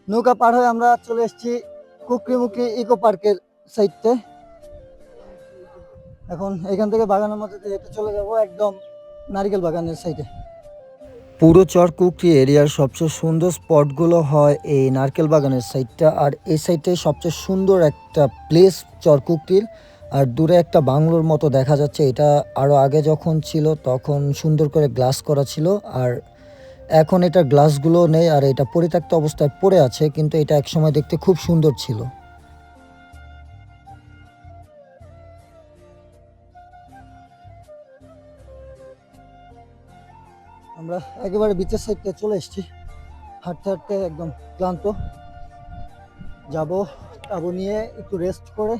নৌকা পার হয়ে আমরা চলে এসেছি কুকরিমুখী ইকো পার্কের সাইডতে। এখন এখান থেকে বাগানের মধ্যে দিয়ে হেঁটে চলে যাব একদম নারিকেল বাগানের সাইডে। পুরো চরকুকরি এরিয়ার সবচেয়ে সুন্দর স্পটগুলো হয় এই নারকেল বাগানের সাইডটা, আর এই সাইডটাই সবচেয়ে সুন্দর একটা প্লেস চরকুকরির। আর দূরে একটা বাংলোর মতো দেখা যাচ্ছে, এটা আরও আগে যখন ছিল তখন সুন্দর করে গ্লাস করা ছিল, আর এখন এটা গ্লাসগুলো নেই আর এটা পরিত্যক্ত অবস্থায় পড়ে আছে, কিন্তু এটা একসময় দেখতে খুব সুন্দর ছিল। আমরা একেবারে বিচের সাইডে চলে এসেছি। হাঁটতে হাঁটতে একদম ক্লান্ত, যাব তাবু নিয়ে একটু রেস্ট করে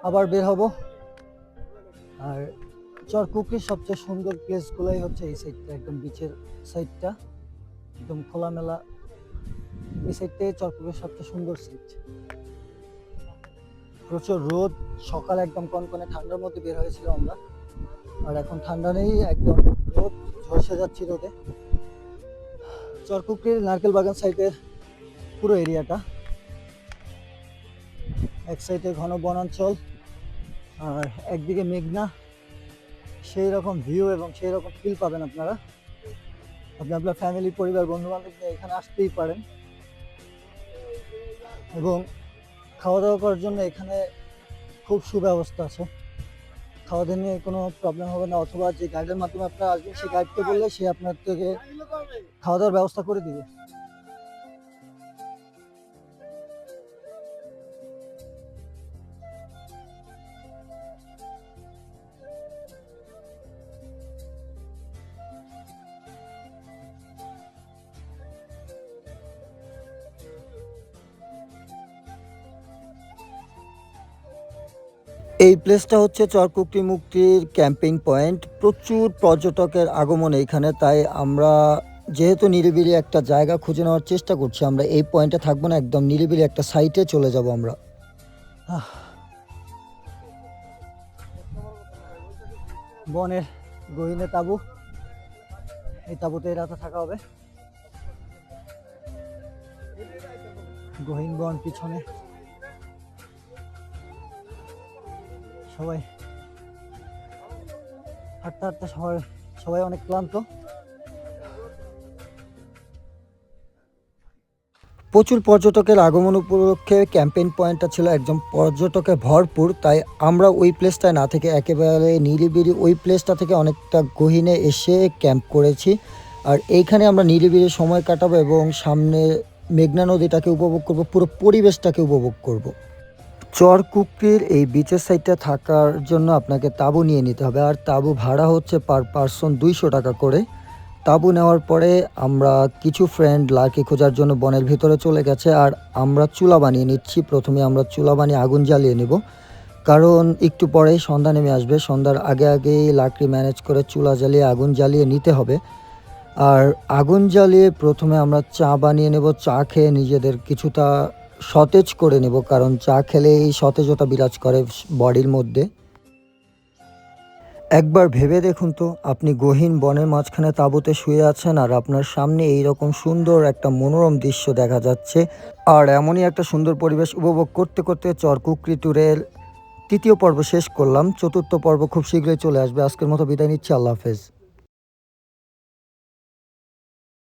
আবার বের হব। আর চরকুকরির সবচেয়ে সুন্দর প্লেসগুলোই হচ্ছে এই সাইডটা, একদম বিচের সাইডটা, একদম খোলামেলা। এই সাইডটাই চরকুকরির সবচেয়ে সুন্দর সাইড। প্রচুর রোদ, সকালে একদম কনকনে ঠান্ডার মধ্যে বের হয়েছিল আমরা, আর এখন ঠান্ডা নেই, একদম রোদ ঝলসে যাচ্ছি রোদে। চরকুকরির নারকেল বাগান সাইডের পুরো এরিয়াটা, এক সাইডে ঘন বনাঞ্চল আর একদিকে মেঘনা, সেই রকম ভিউ এবং সেই রকম ফিল পাবেন আপনারা। আপনি আপনার ফ্যামিলি, পরিবার, বন্ধু বান্ধব নিয়ে এখানে আসতেই পারেন। এবং খাওয়া দাওয়া করার জন্য এখানে খুব সুব্যবস্থা আছে, খাওয়া দাওয়া নিয়ে কোনো প্রবলেম হবে না। অথবা যে গাইডের মাধ্যমে আপনারা আসবেন সেই গাইডকে বললে সে আপনার থেকে খাওয়া দাওয়ার ব্যবস্থা করে দিবে। এই প্লেসটা হচ্ছে চরকুকরি মুক্তির ক্যাম্পিং পয়েন্ট। প্রচুর পর্যটকের আগমন এইখানে, তাই আমরা যেহেতু নিরিবিলি একটা জায়গা খুঁজে নেওয়ার চেষ্টা করছি, আমরা এই পয়েন্টে থাকবো না, একদম নিরিবিলি একটা সাইটে চলে যাব আমরা। বনের গহীনে তাঁবু, এই তাঁবুতে রাতে থাকা হবে। গহীন বন পিছনে, সবাই হাঁটতে হাঁটতে সবাই অনেক ক্লান্ত। প্রচুর পর্যটকের আগমন উপলক্ষে ক্যাম্পেইন পয়েন্টটা ছিল একদম পর্যটকে ভরপুর, তাই আমরা ওই প্লেসটায় না থেকে একেবারে নিরিবিলি ওই প্লেসটা থেকে অনেকটা গহীনে এসে ক্যাম্প করেছি। আর এইখানে আমরা নিরিবিলি সময় কাটাবো এবং সামনে মেঘনা নদীটাকে উপভোগ করব, পুরো পরিবেশটাকে উপভোগ করব। চরকুকরির এই বিচের সাইডটা থাকার জন্য আপনাকে তাঁবু নিয়ে নিতে হবে, আর তাঁবু ভাড়া হচ্ছে পার পারসন 200 টাকা করে। তাঁবু নেওয়ার পরে আমরা কিছু ফ্রেন্ড লাকি খোঁজার জন্য বনের ভিতরে চলে গেছে, আর আমরা চুলা বানিয়ে নিচ্ছি। প্রথমে আমরা চুলা বানিয়ে আগুন জ্বালিয়ে নেব, কারণ একটু পরেই সন্ধ্যা নেমে আসবে। সন্ধ্যার আগে আগেই লাকড়ি ম্যানেজ করে চুলা জ্বালিয়ে আগুন জ্বালিয়ে নিতে হবে। আর আগুন জ্বালিয়ে প্রথমে আমরা চা বানিয়ে নেব, চা খেয়ে নিজেদের কিছুটা সতেজ করে নেব, কারণ চা খেলে এই সতেজতা বিরাজ করে বডির মধ্যে। একবার ভেবে দেখুন তো, আপনি গহীন বনের মাঝখানে তাঁবুতে শুয়ে আছেন আর আপনার সামনে এই রকম সুন্দর একটা মনোরম দৃশ্য দেখা যাচ্ছে, আর এমনই একটা সুন্দর পরিবেশ উপভোগ করতে করতে চরকুকরি ট্যুরের 3য় পর্ব শেষ করলাম। 4র্থ পর্ব খুব শীঘ্রই চলে আসবে। আজকের মতো বিদায় নিচ্ছি, আল্লাহ হাফেজ।